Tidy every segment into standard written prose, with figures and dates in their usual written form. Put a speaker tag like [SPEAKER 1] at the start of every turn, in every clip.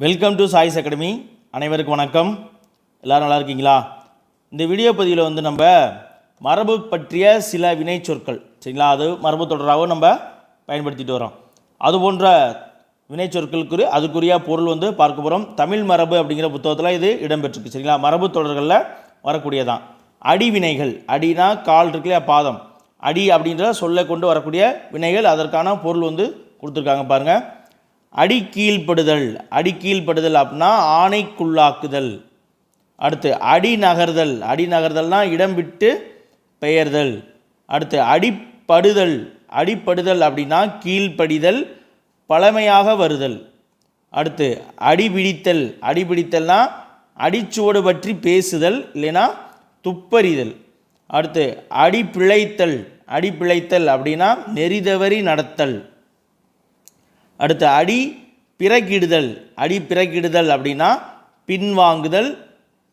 [SPEAKER 1] Welcome to choice academy. அனைவருக்கும் வணக்கம். எல்லோரும் நல்லா இருக்கீங்களா? இந்த வீடியோ பதிவில் வந்து நம்ம மரபு பற்றிய சில வினை சொற்கள் சரிங்களா, அது மரபு தொடராகவும் நம்ம பயன்படுத்திட்டு வரோம். அது போன்ற வினை சொற்களுக்கு அதுக்குரிய பொருள் வந்து பார்க்க போகிறோம். தமிழ் மரபு அப்படிங்கிற புத்தகத்தில் இது இடம்பெற்றிருக்கு சரிங்களா. மரபு தொடர்களில் வரக்கூடியதான் அடிவினைகள். அடினா கால் இருக்குல்லையா, பாதம். அடி அப்படின்ற சொல்லை கொண்டு வரக்கூடிய வினைகள், அதற்கான பொருள் வந்து கொடுத்துருக்காங்க பாருங்கள். அடி கீழ்ப்படுதல். அடி கீழ்ப்படுதல் அப்படின்னா ஆணைக்குள்ளாக்குதல். அடுத்து அடி நகர்தல். அடி நகர்தல்னால் இடம் விட்டு பெயர்தல். அடுத்து அடிப்படுதல். அடிப்படுதல் அப்படின்னா கீழ்ப்படிதல், பழமையாக வருதல். அடுத்து அடிபிடித்தல். அடிபிடித்தல்னா அடிச்சுவடு பற்றி பேசுதல், இல்லைன்னா துப்பறிதல். அடுத்து அடிப்பிழைத்தல். அடிப்பிழைத்தல் அப்படின்னா நெறிதவறி நடத்தல். அடுத்து அடி பிறக்கிடுதல். அடி பிறக்கிடுதல் அப்படின்னா பின்வாங்குதல்,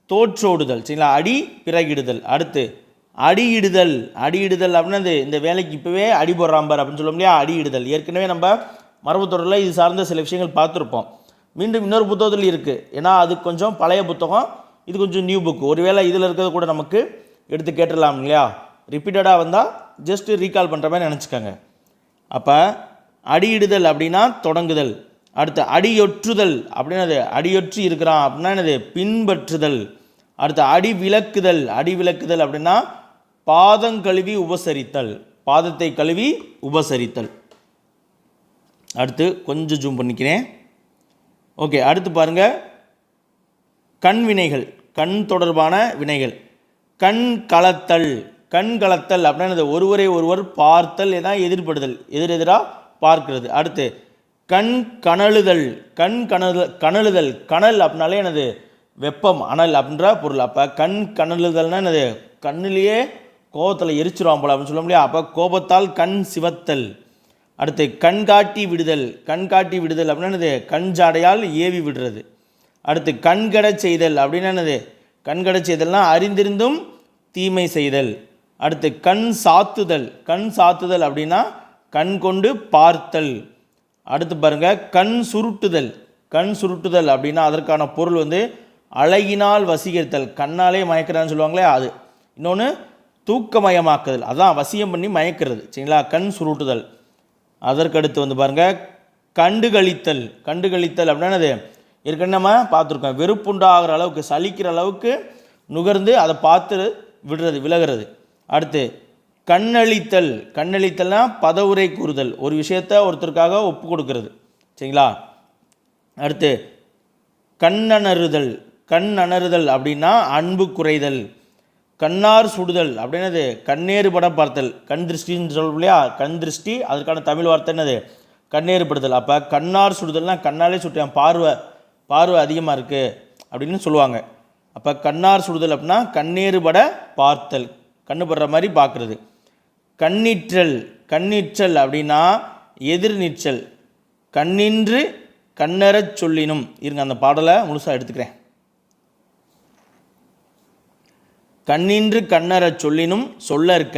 [SPEAKER 1] தோற்றோடுதல் சரிங்களா. அடி பிறகிடுதல். அடுத்து அடியிடுதல். அடியிடுதல் அப்படின்னா இந்த வேலைக்கு இப்போவே அடி போடுறாம்பார் அப்படின்னு சொல்ல முடியாது. அடியிடுதல் ஏற்கனவே நம்ம மரபு தொடரில் இது சார்ந்த சில விஷயங்கள் பார்த்துருப்போம். மீண்டும் இன்னொரு புத்தகத்தில் இருக்குது. ஏன்னா அது கொஞ்சம் பழைய புத்தகம், இது கொஞ்சம் நியூ புக்கு. ஒருவேளை இதில் இருக்கிறது கூட நமக்கு எடுத்து கேட்டுடலாம் இல்லையா. ரிப்பீட்டடாக வந்தால் ஜஸ்ட்டு ரீகால் பண்ணுற மாதிரி நினச்சிக்கோங்க. அப்போ அடியிடுதல் அப்படின்னா தொடங்குதல். அடுத்து அடியொற்றுதல் அப்படின்னா அது அடியொற்றி இருக்கிறான் அப்படின்னா என்னது பின்பற்றுதல். அடுத்து அடி விலக்குதல். அடி விலக்குதல் அப்படின்னா பாதம் கழுவி உபசரித்தல். பாதத்தை கழுவி உபசரித்தல். அடுத்து கொஞ்சம் ஜூம் பண்ணிக்கிறேன். ஓகே, அடுத்து பாருங்கள் கண் வினைகள். கண் தொடர்பான வினைகள். கண் கலத்தல். கண் கலத்தல் அப்படின்னா ஒருவரை ஒருவர் பார்த்தல், ஏன்னா எதிர்படுதல், எதிரெதிராக பார்க்கிறது. அடுத்து கண் கனழுதல். கண் கனழுதல். கனல் அப்படின்னாலே எனது வெப்பம், அனல் அப்படின்ற பொருள். அப்போ கண் கனழுதல்னா என்னது கண்ணிலேயே கோபத்தில் எரிச்சிருவான் போல அப்படின்னு சொல்ல முடியாது. அப்போ கோபத்தால் கண் சிவத்தல். அடுத்து கண்காட்டி விடுதல். கண்காட்டி விடுதல் அப்படின்னா என்னது கண் ஜாடையால் ஏவி விடுறது. அடுத்து கண்கடை செய்தல் அப்படின்னா என்னது கண்கடை செய்தல்னால் அறிந்திருந்தும் தீமை செய்தல். அடுத்து கண் சாத்துதல். கண் சாத்துதல் அப்படின்னா கண் கொண்டு பார்த்தல். அடுத்து பாருங்கள் கண் சுருட்டுதல். கண் சுருட்டுதல் அப்படின்னா அதற்கான பொருள் வந்து அழகினால் வசீகரித்தல். கண்ணாலே மயக்கிறான்னு சொல்லுவாங்களே அது. இன்னொன்று தூக்கமயமாக்குதல், அதான் வசியம் பண்ணி மயக்கிறது சரிங்களா. கண் சுருட்டுதல். அதற்கடுத்து வந்து பாருங்கள் கண்டுகளித்தல். கண்டுகளித்தல் அப்படின்னா அது ஏற்கனவே நம்ம பார்த்துருக்கோம். வெறுப்புண்டாகிற அளவுக்கு, சலிக்கிற அளவுக்கு நுகர்ந்து அதை பார்த்து விடுறது, விலகிறது. அடுத்து கண்ணளித்தல். கண்ணளித்தல்னா பதவுரை கூறுதல், ஒரு விஷயத்தை ஒருத்தருக்காக ஒப்பு கொடுக்கறது சரிங்களா. அடுத்து கண்ணணறுதல். கண்ணணறுதல் அப்படின்னா அன்பு குறைதல். கண்ணார் சுடுதல் அப்படின்னது கண்ணேறுபட பார்த்தல். கண் திருஷ்டின்னு சொல்லுவோம் இல்லையா, கண் திருஷ்டி, அதற்கான தமிழ் வார்த்தை என்னது கண்ணேறுபடுதல். அப்போ கண்ணார் சுடுதல்னால் கண்ணாலே சுட்டேன், பார்வை அதிகமாக இருக்குது அப்படின்னு சொல்லுவாங்க. அப்போ கண்ணார் சுடுதல் அப்படின்னா கண்ணேறுபட பார்த்தல், கண்ணு படுற மாதிரி பார்க்குறது. கண்ணீற்றல். கண்ணீற்றல் அப்படின்னா எதிர்நீச்சல். கண்ணின்று கண்ணறச் சொல்லினும். இருங்க அந்த பாடலை முழுசாக எடுத்துக்கிறேன். கண்ணின்று கண்ணறச் சொல்லினும் சொல்லற்க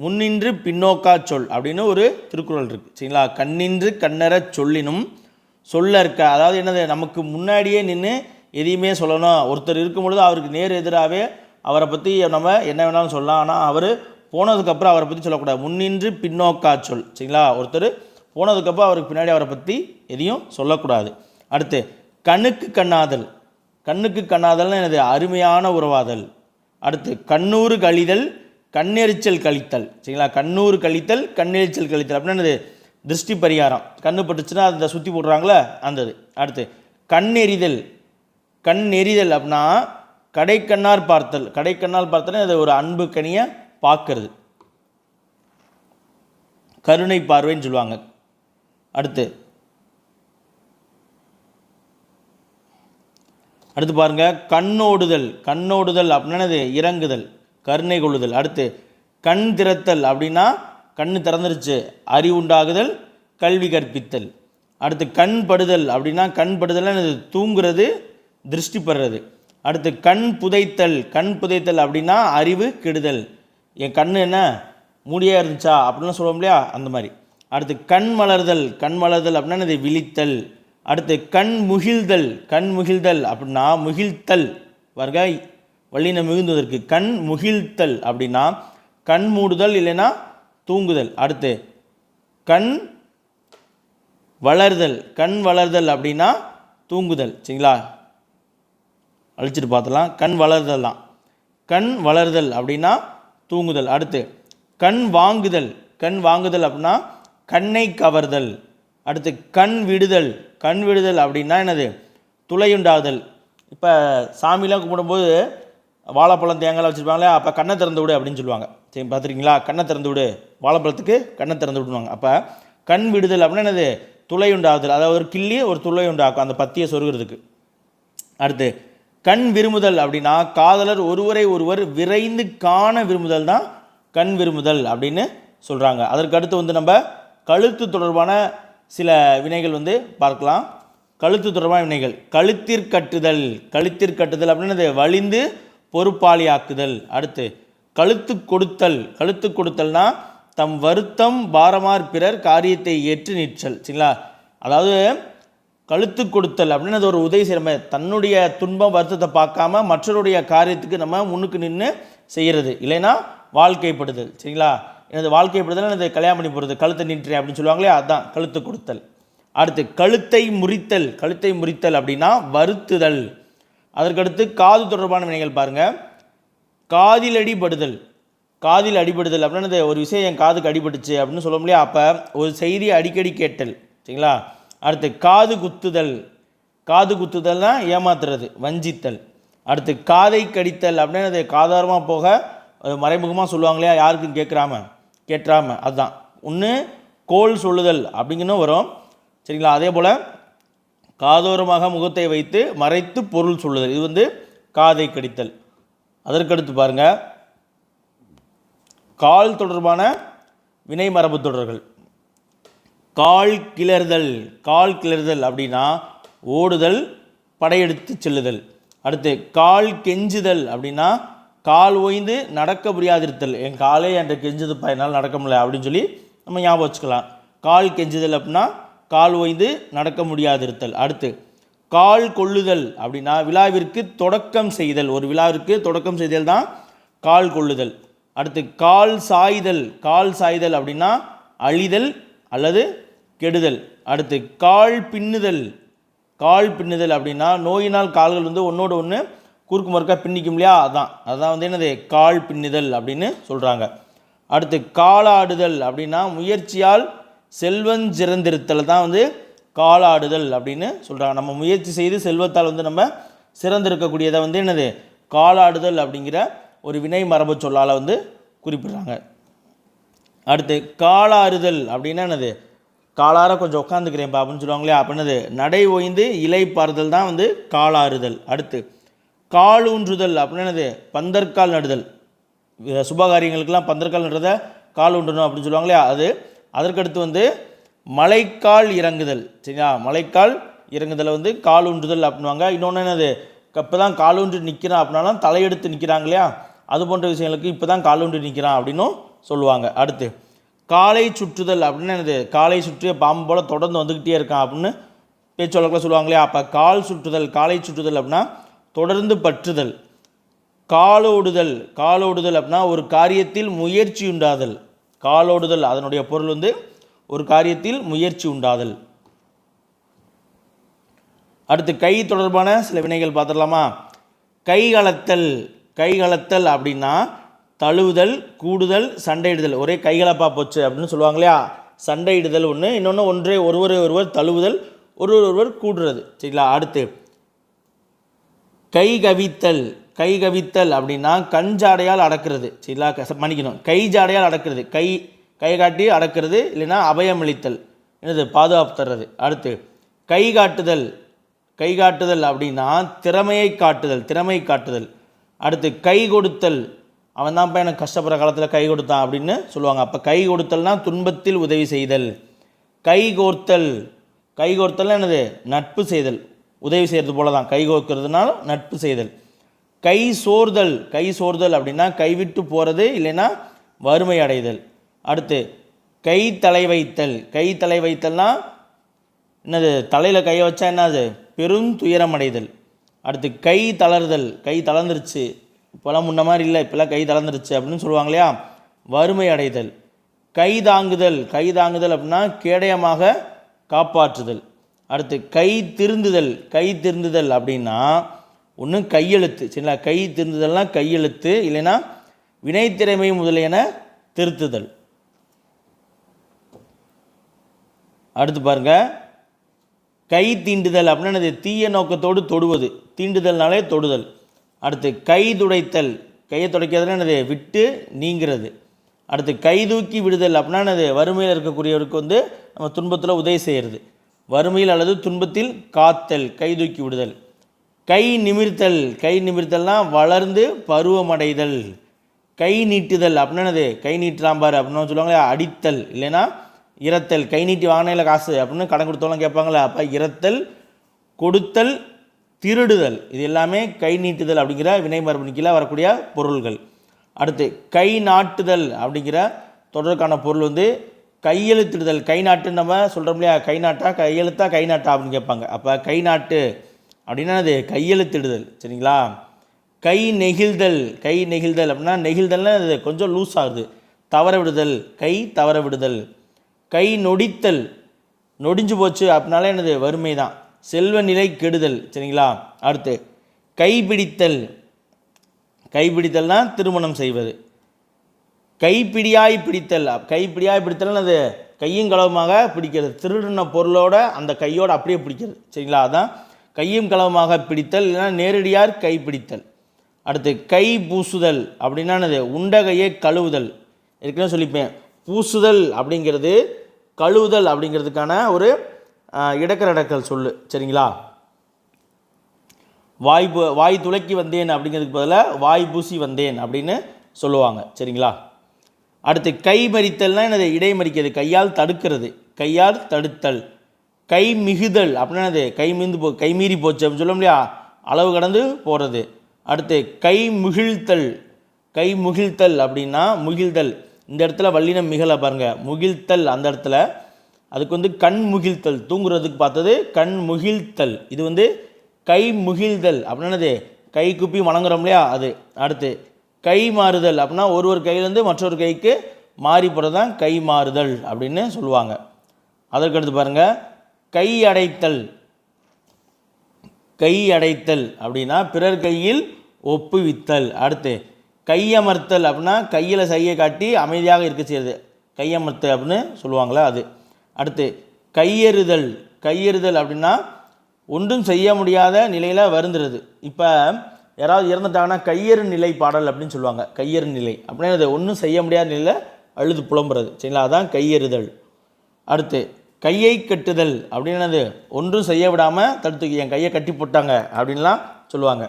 [SPEAKER 1] முன்னின்று பின்னோக்கா சொல் அப்படின்னு ஒரு திருக்குறள் இருக்குது சரிங்களா. கண்ணின்று கண்ணறச் சொல்லினும் சொல்லற்க, அதாவது என்னது நமக்கு முன்னாடியே நின்று எதையுமே சொல்லணும். ஒருத்தர் இருக்கும் பொழுது அவருக்கு நேர் எதிராகவே அவரை பற்றி நம்ம என்ன வேணாலும் சொல்லலாம். ஆனால் அவர் போனதுக்கப்புறம் அவரை பற்றி சொல்லக்கூடாது. முன்னின்று பின்னோக்கா சொல் சரிங்களா. ஒருத்தர் போனதுக்கப்புறம் அவருக்கு பின்னாடி அவரை பற்றி எதையும் சொல்லக்கூடாது. அடுத்து கண்ணுக்கு கண்ணாதல். கண்ணுக்கு கண்ணாதல்னு எனது அருமையான உறவாதல். அடுத்து கண்ணூறு கழிதல், கண்ணெரிச்சல் கழித்தல் சரிங்களா. கண்ணூறு கழித்தல், கண்ணெரிச்சல் கழித்தல் அப்படின்னா என்னது திருஷ்டி பரிகாரம். கண்ணு பட்டுச்சுன்னா அந்த சுற்றி போடுறாங்களே அந்தது. அடுத்து கண்ணெறிதல். கண்ணெறிதல் அப்படின்னா கடைக்கண்ணார் பார்த்தல். கடைக்கண்ணால் பார்த்தல் அது ஒரு அன்பு கனியை பார்க்கறது, கருணை பார்வைன்னு சொல்லுவாங்க. அடுத்து பாருங்க கண்ணோடுதல். கண்ணோடுதல் அப்படின்னா இறங்குதல், கருணை கொள்ளுதல். அடுத்து கண் திறத்தல் அப்படின்னா கண் திறந்துருச்சு, அறிவுண்டாகுதல், கல்வி கற்பித்தல். அடுத்து கண் படுதல் அப்படின்னா கண் படுதல் தூங்குறது, திருஷ்டி படுறது. அடுத்து கண் புதைத்தல். கண் புதைத்தல் அப்படின்னா அறிவு கெடுதல். என் கண் என்ன மூடியாக இருந்துச்சா அப்படின்லாம் சொல்லுவோம் இல்லையா, அந்த மாதிரி. அடுத்து கண் மலர்தல். கண் மலர்தல் அப்படின்னா விழித்தல், அடுத்து கண் முகிழ்தல். கண் முகிழ்தல் அப்படின்னா முகிழ்த்தல் வருக வல்லின மிகுந்ததற்கு கண் முகிழ்த்தல் அப்படின்னா கண் மூடுதல் இல்லைன்னா தூங்குதல். அடுத்து கண் வளர்தல். கண் வளர்தல் அப்படின்னா தூங்குதல். சரிங்களா, அழிச்சிட்டு பார்த்துலாம். கண் வளர்தல் தான். கண் வளர்தல் அப்படின்னா தூங்குதல். அடுத்து கண் வாங்குதல். கண் வாங்குதல் அப்படின்னா கண்ணை கவர்தல். அடுத்து கண் விடுதல். கண் விடுதல் அப்படின்னா என்னது, துளையுண்டாதல். இப்போ சாமிலாம் கும்பிடும்போது வாழைப்பழம் தேங்காய்லாம் வச்சுருப்பாங்களே, அப்போ கண்ணை திறந்து விடு அப்படின்னு சொல்லுவாங்க. சரி, பார்த்துருக்கீங்களா? கண்ணை திறந்து விடு, வாழைப்பழத்துக்கு கண்ணை திறந்து விடுவாங்க. அப்போ கண் விடுதல் அப்படின்னா என்னது, துளை உண்டாகுதல். அதாவது ஒரு கிள்ளி ஒரு துளை உண்டாக்கும் அந்த பத்தியை சொருகிறதுக்கு. அடுத்து கண் விரும்புதல் அப்படின்னா காதலர் ஒருவரை ஒருவர் விரைந்து காண விரும்புதல் தான் கண் விரும்புதல் அப்படின்னு சொல்கிறாங்க. அதற்கு அடுத்து வந்து நம்ம கழுத்து தொடர்பான சில வினைகள் வந்து பார்க்கலாம். கழுத்து தொடர்பான வினைகள். கழுத்திற்கட்டுதல். கழுத்திற்கட்டுதல் அப்படின்னா வலிந்து பொறுப்பாளியாக்குதல். அடுத்து கழுத்து கொடுத்தல். கழுத்து கொடுத்தல்னா தம் வருத்தம் பாரமார் பிறர் காரியத்தை ஏற்று நிற்றல். சரிங்களா, அதாவது கழுத்து கொடுத்தல் அப்படின்னா அது ஒரு உதவி செய்கிற மாதிரி, தன்னுடைய துன்பம் வருத்தத்தை பார்க்காம மற்றவருடைய காரியத்துக்கு நம்ம முன்னுக்கு நின்று செய்கிறது. இல்லைன்னா வாழ்க்கைப்படுதல். சரிங்களா, எனது வாழ்க்கைப்படுதல் எனது கல்யாணம் பண்ணி போகிறது, கழுத்தை நின்றேன் அப்படின்னு சொல்லுவாங்களே, அதுதான் கழுத்து கொடுத்தல். அடுத்து கழுத்தை முறித்தல். கழுத்தை முறித்தல் அப்படின்னா வருத்துதல். அதற்கடுத்து காது தொடர்பான வினைகள் பாருங்கள். காதில் அடிபடுதல். காதில் அடிபடுதல் அப்படின்னா ஒரு விஷயம் என் காதுக்கு அடிபட்டுச்சு அப்படின்னு சொல்ல முடியாது, அப்போ ஒரு செய்தியை அடிக்கடி கேட்டல். சரிங்களா. அடுத்து காது குத்துதல். காது குத்துதல்னா ஏமாத்துறது, வஞ்சித்தல். அடுத்து காதை கடித்தல் அப்படின்னா அது காதாரமாக போக மறைமுகமாக சொல்லுவாங்க இல்லையா, யாருக்கும் கேட்காம அதுதான். ஒன்று கோல் சொல்லுதல் அப்படிங்கன்னு வரும். சரிங்களா, அதே போல் காதோரமாக முகத்தை வைத்து மறைத்து பொருள் சொல்லுதல், இது வந்து காதை கடித்தல். அதற்கடுத்து பாருங்கள் கால் தொடர்பான வினை மரபு தொடர்கள். கால் கிளறுதல். கால் கிளறுதல் அப்படின்னா ஓடுதல், படையெடுத்து செல்லுதல். அடுத்து கால் கெஞ்சுதல் அப்படின்னா கால் ஓய்ந்து நடக்க முடியாதிருத்தல். என் காலே என்ற கெஞ்சுதுப்பா, என்னால் நடக்க முடியல அப்படின்னு சொல்லி நம்ம ஞாபகம் வச்சுக்கலாம். கால் கெஞ்சுதல் அப்படின்னா கால் ஓய்ந்து நடக்க முடியாதிருத்தல். அடுத்து கால் கொள்ளுதல் அப்படின்னா விழாவிற்கு தொடக்கம் செய்தல். ஒரு விழாவிற்கு தொடக்கம் செய்தல் தான் கால் கொள்ளுதல். அடுத்து கால் சாய்தல். கால் சாய்தல் அப்படின்னா அழிதல் அல்லது கெடுதல். அடுத்து கால் பின்னுதல். கால் பின்னுதல் அப்படின்னா நோயினால் கால்கள் வந்து ஒன்றோடு ஒன்று குறுக்கு மறுக்கா பின்னிக்கும் இல்லையா, அதுதான் வந்து என்னது கால் பின்னுதல் அப்படின்னு சொல்கிறாங்க. அடுத்து காலாடுதல் அப்படின்னா முயற்சியால் செல்வஞ்சிறந்திருத்தல் தான் வந்து காலாடுதல் அப்படின்னு சொல்கிறாங்க. நம்ம முயற்சி செய்து செல்வத்தால் வந்து நம்ம சிறந்திருக்கக்கூடியதை வந்து என்னது காலாடுதல் அப்படிங்கிற ஒரு வினை மரபு சொல்லால் வந்து குறிப்பிட்றாங்க. அடுத்து காலாறுதல் அப்படின்னா என்னது, காலார கொஞ்சம் உட்காந்துக்கிறேன்ப்பா அப்படின்னு சொல்லுவாங்களே, அப்படின்னது நடை ஓய்ந்து இலை பாறுதல் தான் வந்து காலாறுதல். அடுத்து காலூன்றுதல் அப்படின்னது பந்தற்கால் நடுதல். சுபகாரியங்களுக்கெல்லாம் பந்தற்கால் நடுறதை கால் ஊன்றணும் அப்படின்னு சொல்லுவாங்களே அது. அதற்கடுத்து வந்து மலைக்கால் இறங்குதல். சரிங்களா, மலைக்கால் இறங்குதலை வந்து கால் ஊன்றுதல் அப்படின்வாங்க. இன்னொன்று என்னது, இப்போ தான் காலூன்றி நிற்கிறான் அப்படின்னாலும் தலையெடுத்து நிற்கிறாங்க இல்லையா, அது போன்ற விஷயங்களுக்கு இப்போ தான் காலூன்றி நிற்கிறான் அப்படின்னும் சொல்லுவாங்க. அடுத்து காலை சுற்றுதல் அப்படின்னா என்னது, காலை சுற்றிய பாம்பு போல் தொடர்ந்து வந்துக்கிட்டே இருக்கான் அப்படின்னு பேச்சு வழக்கில் சொல்லுவாங்க இல்லையா, அப்போ கால் சுற்றுதல், காலை சுற்றுதல் அப்படின்னா தொடர்ந்து பற்றுதல். காலோடுதல். காலோடுதல் அப்படின்னா ஒரு காரியத்தில் முயற்சி உண்டாதல். காலோடுதல் அதனுடைய பொருள் வந்து ஒரு காரியத்தில் முயற்சி உண்டாதல். அடுத்து கை தொடர்பான சில வினைகள் பார்த்துடலாமா. கைகலத்தல். கைகலத்தல் அப்படின்னா தழுவுதல், கூடுதல், சண்டையிடுதல். ஒரே கைகலப்பா போச்சு அப்படின்னு சொல்லுவாங்க இல்லையா, சண்டையிடுதல் ஒன்று, இன்னொன்று ஒன்றே ஒருவர் தழுவுதல், ஒருவர் கூடுறது. சரிங்களா. அடுத்து கை கவித்தல். கை கவித்தல் அப்படின்னா கஞ்சாடையால் அடக்கிறது. சரிங்களா, மன்னிக்கணும், கை ஜாடையால் அடக்கிறது. கை காட்டி அடக்கிறது, இல்லைன்னா அபயமளித்தல், என்னது பாதுகாப்பு தர்றது. அடுத்து கை காட்டுதல். கை காட்டுதல் அப்படின்னா திறமையை காட்டுதல், திறமை காட்டுதல். அடுத்து கை கொடுத்தல். அவன் தான்ப்பா எனக்கு கஷ்டப்படுற காலத்தில் கை கொடுத்தான் அப்படின்னு சொல்லுவாங்க. அப்போ கை கொடுத்தல்னா துன்பத்தில் உதவி செய்தல். கை கோர்த்தல். கை கோர்த்தல் என்னது, நட்பு செய்தல், உதவி செய்கிறது போல தான். கை கோர்க்கிறதுனால நட்பு செய்தல். கை சோர்தல். கை சோர்தல் அப்படின்னா கைவிட்டு போகிறது, இல்லைன்னா வறுமை அடைதல். அடுத்து கை தலை வைத்தல். கை தலை வைத்தல்னா என்னது தலையில் கையை வச்சா என்னது பெரும் துயரம் அடைதல். அடுத்து கை தளர்தல், கை தளர்ந்துருச்சு, இப்போலாம் முன்ன மாதிரி இல்லை, இப்போல்லாம் கை தளர்ந்துருச்சு அப்படின்னு சொல்லுவாங்க இல்லையா, வறுமை அடைதல். கை தாங்குதல், கை தாங்குதல் அப்படின்னா கேடயமாக காப்பாற்றுதல். அடுத்து கை திருந்துதல், கை திருந்துதல் அப்படின்னா ஒன்று கையெழுத்து, சரிங்களா, கை திருந்துதல்னா கையெழுத்து, இல்லைன்னா வினைத்திறமை முதலியன திருத்துதல். அடுத்து பாருங்க, கை தீண்டுதல் அப்படின்னா தீய நோக்கத்தோடு தொடுவது, தீண்டுதல்னாலே தொடுதல். அடுத்து கை துடைத்தல், கையை துடைக்கிறதுனா என்னது விட்டு நீங்கிறது. அடுத்து கை தூக்கி விடுதல் அப்படின்னா என்னது வறுமையில் இருக்கக்கூடியவருக்கு வந்து நம்ம துன்பத்தில் உதவி செய்கிறது, வறுமையில் அல்லது துன்பத்தில் காத்தல், கை தூக்கி விடுதல். கை நிமிர்த்தல், கை நிமிர்த்தல்னா வளர்ந்து பருவமடைதல். கை நீட்டுதல் அப்படின்னா என்னது கை நீட்டுறாம்பார் அப்படின்னு சொல்லுவாங்களே, அடித்தல் இல்லைன்னா இரத்தல். கை நீட்டி வாங்கினையில் காசு அப்படின்னு கடன் கொடுத்தவங்களாம் கேட்பாங்களே, அப்போ இரத்தல், கொடுத்தல், திருடுதல், இது எல்லாமே கை நீட்டுதல் அப்படிங்கிற வினை மரபணிக்கில் வரக்கூடிய பொருள்கள். அடுத்து கை நாட்டுதல் அப்படிங்கிற தொடருக்கான பொருள் வந்து கையெழுத்திடுதல். கை நாட்டுன்னு நம்ம சொல்கிறோம் இல்லையா, கை நாட்டா கையெழுத்தா கை நாட்டா அப்படின்னு கேட்பாங்க. அப்போ கை நாட்டு அப்படின்னா அது கையெழுத்திடுதல், சரிங்களா. கை நெகிழ்தல், கை நெகிழ்தல் அப்படின்னா நெகிழ்தல்னா அது கொஞ்சம் லூஸ் ஆகுது, தவற விடுதல், கை தவற விடுதல். கை நொடித்தல், நொடிஞ்சு போச்சு அப்படின்னாலே என்னது வறுமை தான், செல்வ நிலை கெடுதல், சரிங்களா. அடுத்து கைப்பிடித்தல், கைப்பிடித்தல்னா திருமணம் செய்வது. கைப்பிடியாய் பிடித்தல், கைப்பிடியாய் பிடித்தல் அது கையும் களவுமாக பிடிக்கிறது, திருடின பொருளோட அந்த கையோடு அப்படியே பிடிக்கிறது, சரிங்களா. அதான் கையும் களவுமாக பிடித்தல், இல்லைன்னா நேரடியார் கைப்பிடித்தல். அடுத்து கை பூசுதல் அப்படின்னா என்னது உண்ட கையை கழுவுதல். ஏற்கனவே சொல்லிப்பேன், பூசுதல் அப்படிங்கிறது கழுவுதல் அப்படிங்கிறதுக்கான ஒரு இடக்கரடக்கல் சொல்லு, சரிங்களா. வாய் துளக்கி வந்தேன் அப்படிங்கிறதுக்கு பதிலாக வாய் பூசி வந்தேன் அப்படின்னு சொல்லுவாங்க, சரிங்களா. அடுத்து கை மறித்தல்னா என்னது இடைமறிக்கிறது, கையால் தடுக்கிறது, கையால் தடுத்தல். கை மிகுதல் அப்படின்னா என்னது கை மீறி போச்சு அப்படின்னு சொல்ல முடியா, அளவு கடந்து போகிறது. அடுத்து கை முகிழ்த்தல், கை முகிழ்த்தல் அப்படின்னா முகிழ்தல், இந்த இடத்துல வல்லினம் மிகலை பாருங்கள், முகிழ்த்தல் அந்த இடத்துல, அதுக்கு வந்து கண் முகிழ்த்தல், தூங்குறதுக்கு பார்த்தது கண் முகிழ்த்தல், இது வந்து கை முகிழ்தல் அப்படின்னது கை குப்பி வணங்குறோம் இல்லையா அது. அடுத்து கை மாறுதல் அப்படின்னா ஒரு கையிலேருந்து மற்றொரு கைக்கு மாறி போகிறது தான் கை மாறுதல் அப்படின்னு சொல்லுவாங்க. அதற்கடுத்து பாருங்கள் கை அடைத்தல், கை அடைத்தல் அப்படின்னா பிறர் கையில் ஒப்புவித்தல். அடுத்து கையமர்த்தல் அப்படின்னா கையில் சையை காட்டி அமைதியாக இருக்க செய்கிறது, கையமர்த்து அப்படின்னு சொல்லுவாங்களே அது. அடுத்து கையெறுதல், கையெறுதல் அப்படின்னா ஒன்றும் செய்ய முடியாத நிலையில் வருந்துறது. இப்போ யாராவது இறந்துட்டாங்கன்னா கையெறு நிலை பாடல் அப்படின்னு சொல்லுவாங்க, கையெறு நிலை அப்படின்னா அது ஒன்றும் செய்ய முடியாத நிலையில் அழுது புலம்புறது, சரிங்களா, அதான் கையெறுதல். அடுத்து கையை கட்டுதல் அப்படின்னது ஒன்றும் செய்ய விடாமல் தடுத்து என் கையை கட்டி போட்டாங்க அப்படின்லாம் சொல்லுவாங்க.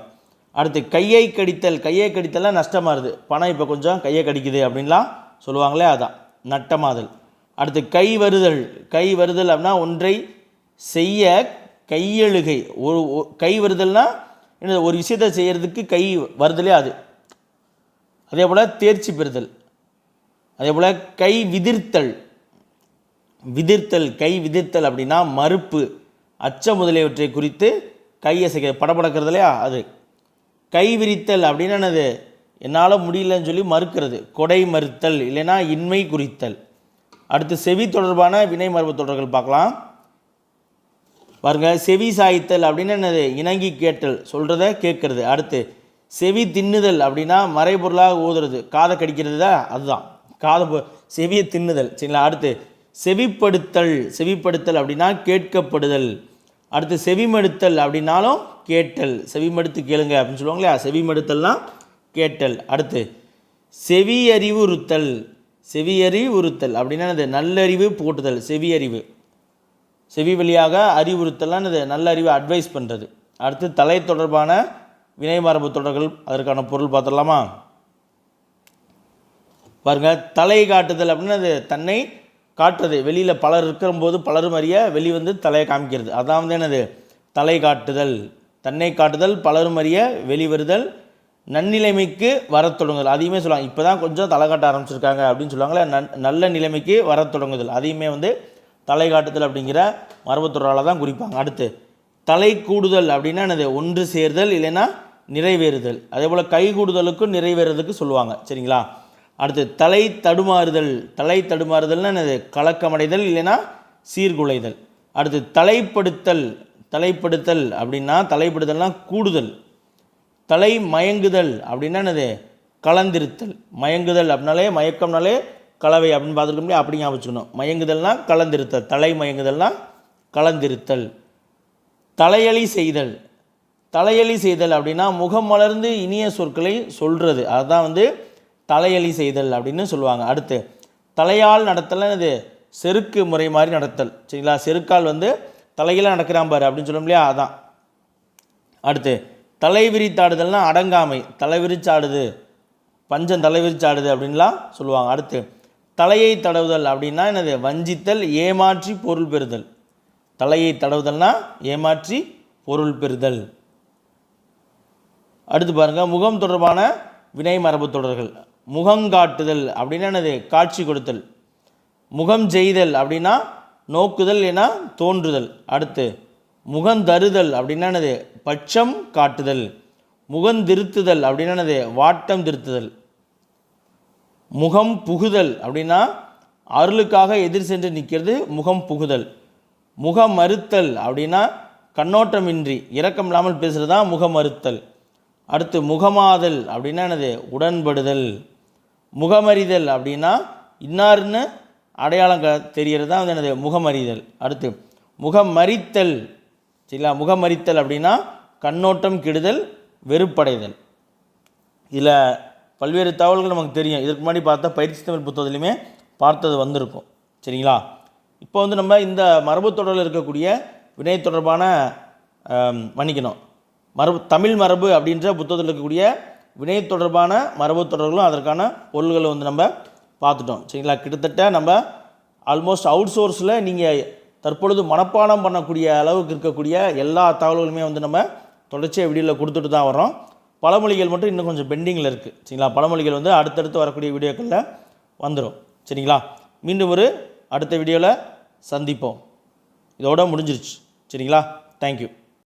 [SPEAKER 1] அடுத்து கையை கடித்தல், கையை கடித்தல்லாம் நஷ்டமாகுது, பணம் இப்போ கொஞ்சம் கையை கடிக்குது அப்படின்லாம் சொல்லுவாங்களே, அதான் நட்டமாதல். அடுத்து கை வருதல், கை வருதல் அப்படின்னா ஒன்றை செய்ய கையெழுகை, ஒரு கை வருதல்னா என்ன, ஒரு விஷயத்தை செய்கிறதுக்கு கை வருதலே அது. அதே போல் தேர்ச்சி பெறுதல். அதே போல் கை விதிர்த்தல், விதிர்த்தல், கை விதிர்த்தல் அப்படின்னா மறுப்பு, அச்சம் முதலியவற்றை குறித்து கையை செய்ய படப்படக்கிறது இல்லையா அது. கை விரித்தல் அப்படின்னா என்னது என்னால் முடியலன்னு சொல்லி மறுக்கிறது, கொடை மறுத்தல் இல்லைன்னா இன்மை குறித்தல். அடுத்து செவி தொடர்பான வினை மரபு தொடர்கள் பார்க்கலாம் பாருங்கள். செவி சாய்த்தல் அப்படின்னா என்னது இணங்கி கேட்டல், சொல்கிறத கேட்கறது. அடுத்து செவி தின்னுதல் அப்படின்னா மறைபொருளாக ஊதுறது, காதை கடிக்கிறது தான் அதுதான் செவியை தின்னுதல், சரிங்களா. அடுத்து செவிப்படுத்தல், செவிப்படுத்தல் அப்படின்னா கேட்கப்படுதல். அடுத்து செவிமடுத்தல் அப்படின்னாலும் கேட்டல், செவிமடுத்து கேளுங்க அப்படின்னு சொல்லுவாங்க இல்லையா, செவிமடுத்தல்னால் கேட்டல். அடுத்து செவியறிவுறுத்தல், செவியறிவுறுத்தல் அப்படின்னா அது நல்லறிவு போட்டுதல், செவியறிவு, செவி வழியாக அறிவுறுத்தலாம் இது நல்ல அறிவை அட்வைஸ் பண்ணுறது. அடுத்து தலை தொடர்பான வினை மரபு தொடர்கள், அதற்கான பொருள் பார்த்துடலாமா பாருங்கள். தலை காட்டுதல் அப்படின்னா அது தன்னை காட்டுறது, வெளியில் பலர் இருக்கிறபோது பலரும் அறிய வெளி வந்து தலையை காமிக்கிறது, அதான் வந்து என்னது தலை காட்டுதல். தன்னை காட்டுதல், பலரும் அறிய வெளிவருதல், நன்னிலைமைக்கு வர தொடங்குதல், அதையுமே சொல்லுவாங்க. இப்போ தான் கொஞ்சம் தலை காட்ட ஆரம்பிச்சிருக்காங்க அப்படின்னு சொல்லுவாங்களே, நல்ல நிலைமைக்கு வர தொடங்குதல், அதையுமே வந்து தலை காட்டுதல் அப்படிங்கிற மரபுத்தொடரால் தான் குறிப்பாங்க. அடுத்து தலை கூடுதல் அப்படின்னா என்னது? ஒன்று சேர்தல் இல்லைன்னா நிறைவேறுதல். அதே போல் கை கூடுதலுக்கும் நிறைவேறதுக்கு சொல்லுவாங்க. சரிங்களா? அடுத்து தலை தடுமாறுதல். தலை தடுமாறுதல்னா என்னது? கலக்கமடைதல் இல்லைன்னா சீர்குலைதல். அடுத்து தலைப்படுத்தல். தலைப்படுத்தல் அப்படின்னா தலைப்படுதல்னா கூடுதல். தலை மயங்குதல் அப்படின்னா என்னது? கலந்திருத்தல். மயங்குதல் அப்படின்னாலே மயக்கம்னாலே கலவை அப்படின்னு பார்த்துருக்க முடியாது, அப்படி ஞாபகம் வச்சுக்கணும். மயங்குதல்னா கலந்திருத்தல். தலை மயங்குதல்னா கலந்திருத்தல். தலையளி செய்தல். தலையளி செய்தல் அப்படின்னா முகம் மலர்ந்து இனிய சொற்களை சொல்கிறது, அதுதான் தலையளி செய்தல் அப்படின்னு சொல்லுவாங்க. அடுத்து தலையால் நடத்தல் இது செருக்கு முறை மாதிரி நடத்தல். சரிங்களா? செருக்கால் தலையெல்லாம் நடக்கிறான் பாரு அப்படின்னு சொல்லும் இல்லையா, அதான். அடுத்து தலை விரித்தாடுதல்னா அடங்காமை. தலை விரிச்சாடுது, பஞ்சம் தலை விரிச்சாடுது அப்படின்லாம் சொல்லுவாங்க. அடுத்து தலையை தடவுதல் அப்படின்னா என்னது? வஞ்சித்தல், ஏமாற்றி பொருள் பெறுதல். தலையை தடவுதல்னா ஏமாற்றி பொருள் பெறுதல். அடுத்து பாருங்கள், முகம் தொடர்பான வினை மரபு தொடர்கள். முகங்காட்டுதல் அப்படின்னா என்னது? காட்சி கொடுத்தல். முகம் செய்தல் அப்படின்னா நோக்குதல் என தோன்றுதல். அடுத்து முகந்தருதல் அப்படின்னா என்னது? பட்சம் காட்டுதல். முகந்திருத்துதல் அப்படின்னா என்னது? வாட்டம் திருத்துதல். முகம் புகுதல் அப்படின்னா அருளுக்காக எதிர் சென்று நிற்கிறது, முகம் புகுதல். முகம் மறுத்தல் அப்படின்னா கண்ணோட்டமின்றி இரக்கம் இல்லாமல் பேசுகிறது தான் முகம் மறுத்தல். அடுத்து முகமாதல் அப்படின்னா என்னது? உடன்படுதல். முகமறிதல் அப்படின்னா இன்னார்னு அடையாளம் தெரிகிறது தான் என்னது? முகமறிதல். அடுத்து முகமறித்தல். சரிங்களா? முகமறித்தல் அப்படின்னா கண்ணோட்டம் கெடுதல், வெறுப்படைதல். இதில் பல்வேறு தகவல்கள் நமக்கு தெரியும். இதுக்கு முன்னாடி பார்த்தா பயிற்சி தமிழ் புத்தகத்துலையுமே பார்த்தது வந்திருக்கும். சரிங்களா? இப்போ நம்ம இந்த மரபு தொடரில் இருக்கக்கூடிய வினை தொடர்பான மன்னிக்கணும் தமிழ் மரபு அப்படின்ற புத்தகத்தில் இருக்கக்கூடிய வினை தொடர்பான மரபு தொடர்களும் அதற்கான பொருள்களை நம்ம பார்த்துட்டோம். சரிங்களா? கிட்டத்தட்ட நம்ம ஆல்மோஸ்ட் அவுட் சோர்ஸில் நீங்கள் தற்பொழுது மனப்பாடம் பண்ணக்கூடிய அளவுக்கு இருக்கக்கூடிய எல்லா தகவல்களுமே நம்ம தொடர்ச்சியாக வீடியோவில் கொடுத்துட்டு தான் வரோம். பழமொழிகள் மட்டும் இன்னும் கொஞ்சம் பெண்டிங்கில் இருக்குது. சரிங்களா? பழமொழிகள் அடுத்தடுத்து வரக்கூடிய வீடியோக்களில் வந்துடும். சரிங்களா? மீண்டும் ஒரு அடுத்த வீடியோவில் சந்திப்போம். இதோட முடிஞ்சிருச்சு. சரிங்களா? தேங்க்யூ.